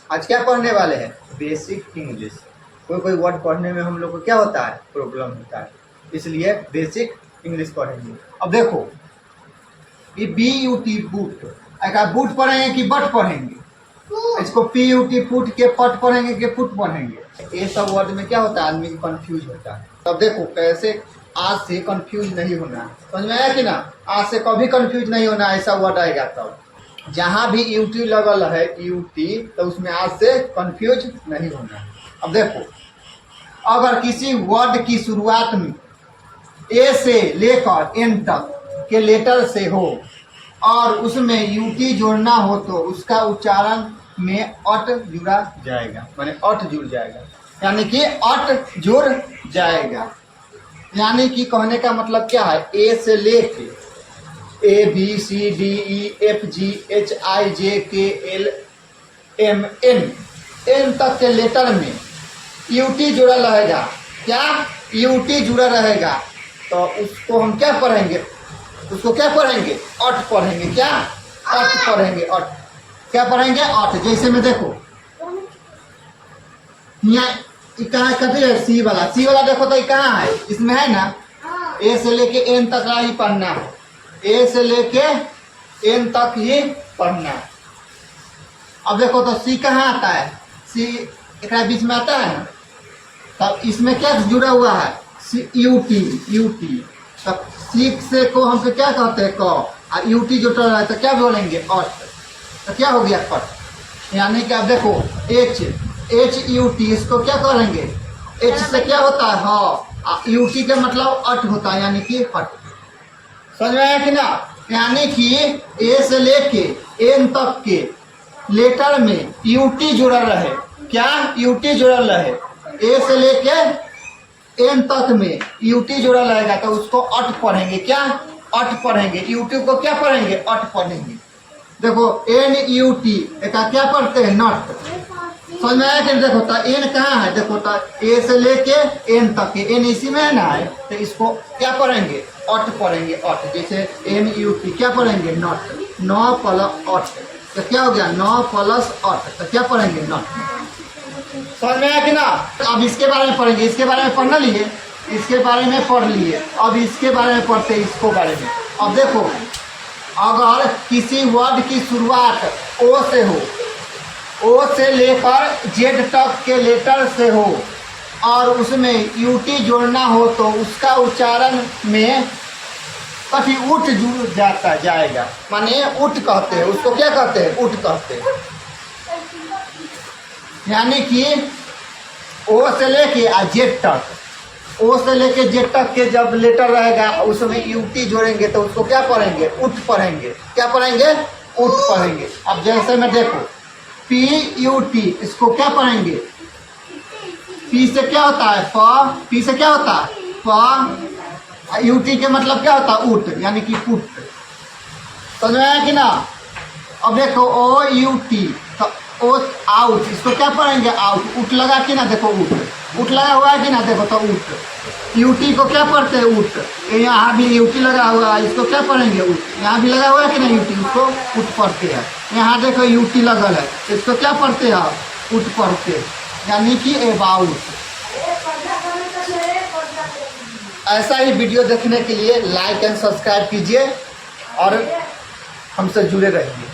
आज क्या पढ़ने वाले हैं? Basic English. कोई कोई वर्ड पढ़ने में हम लोग को क्या होता है, प्रॉब्लम होता है, इसलिए बेसिक इंग्लिश पढ़ेंगे। अब देखो ये BUT बूट, अगर बूट पढ़ेंगे कि बट पढ़ेंगे? इसको PUT फुट के पट पढ़ेंगे कि फुट पढ़ेंगे? ये सब वर्ड में क्या होता है, आदमी कंफ्यूज होता है। तब देखो कैसे आज से कंफ्यूज नहीं होना है, समझ में आया कि ना? आज से कभी कंफ्यूज नहीं होना, ऐसा वर्ड आएगा तब जहाँ भी UT लगल है UT, तो उसमें आज से कंफ्यूज नहीं होना है। अब देखो अगर किसी वर्ड की शुरुआत में A से लेकर N तक के लेटर से हो और उसमें UT जोड़ना हो तो उसका उच्चारण में अट जुड़ा जाएगा, माने अट जुड़ जाएगा, यानी कि अट जुड़ जाएगा। यानी कि कहने का मतलब क्या है, A से लेके ABCDEFGHIJKLMN तक के लेटर में UT जुड़ा रहेगा। क्या UT जुड़ा रहेगा तो उसको हम क्या पढ़ेंगे, उसको क्या पढ़ेंगे, अट पढ़ेंगे। क्या अट पढ़ेंगे, अट क्या पढ़ेंगे, अट। जैसे में देखो यहाँ कहाँ है, सी वाला देखो तो कहाँ है, इसमें है ना। A से लेके N तक ही पढ़ना है, A से लेके N तक ही पढ़ना है। अब देखो तो C कहाँ आता है, C एक बीच में आता है ना, तब इसमें क्या जुड़ा हुआ है, UT। तब C से को हम क्या कहते हैं, क, और UT जो टल रहा है तो क्या बोलेंगे, अट। तो क्या हो गया, कट। यानी कि अब देखो HUT, इसको क्या करेंगे, H से क्या होता है, हाँ, UT का मतलब अट होता है, यानी कि हट। समझ में आया कि ना? यानी कि A से लेके N तक के लेटर में UT जुड़ा रहे। क्या UT जुड़ा रहे, A से लेके N तक में UT जुड़ा रहेगा तो उसको अट पढ़ेंगे। क्या अट पढ़ेंगे, UT को क्या पढ़ेंगे, अट पढ़ेंगे। देखो NUT का क्या पढ़ते हैं, नट। समझ में आया कि देखो ता N कहाँ है, देखो ता A से लेके N तक के N इसी में है ना, है तो इसको क्या पढ़ेंगे, अट पढ़ेंगे, अट। जैसे NUT क्या पढ़ेंगे, नट, 9 प्लस अट, तो क्या हो गया, 9 प्लस अट, तो क्या पढ़ेंगे, नट। समझ में आया कि ना? तो अब इसके बारे में पढ़ेंगे, इसके बारे में पढ़ना लिए, इसके बारे में पढ़ लिए, अब इसके बारे में पढ़ते इसको बारे में। अब देखो अगर किसी वर्ड की शुरुआत O से हो, O से लेकर Z तक के लेटर से हो और उसमें UT जोड़ना हो तो उसका उच्चारण में कभी उठ जुड़ जाता जाएगा, माने उठ कहते हैं उसको, क्या कहते हैं, उठ कहते हैं। यानी कि O से लेके Z तक, O से लेके Z तक के जब लेटर रहेगा उसमें UT जोड़ेंगे तो उसको क्या पढ़ेंगे, उठ पढ़ेंगे। क्या पढ़ेंगे, उठ पढ़ेंगे। अब जैसे में देखो PUT, इसको क्या पढ़ेंगे, P से क्या होता है, प, P से क्या होता है, प, UT के मतलब क्या होता है, उठ, यानी कि पुट। समझ में आया कि ना? अब देखो OUT, तो ओ आउट, इसको क्या पढ़ेंगे, आउट। उठ लगा कि ना, देखो उठ लगा हुआ है कि ना, देखो तो उठ। UT को क्या पढ़ते हैं, उठ। यहाँ भी UT लगा हुआ है, इसको क्या पढ़ेंगे, उठ। यहाँ भी लगा हुआ है कि ना UT, उसको उठ पढ़ते हैं। यहाँ देखो UT लगल है, इसको क्या पढ़ते हैं, उठ पढ़ते, यानी कि अबाउट। ऐसा ही वीडियो देखने के लिए लाइक एंड सब्सक्राइब कीजिए और हमसे जुड़े रहिए।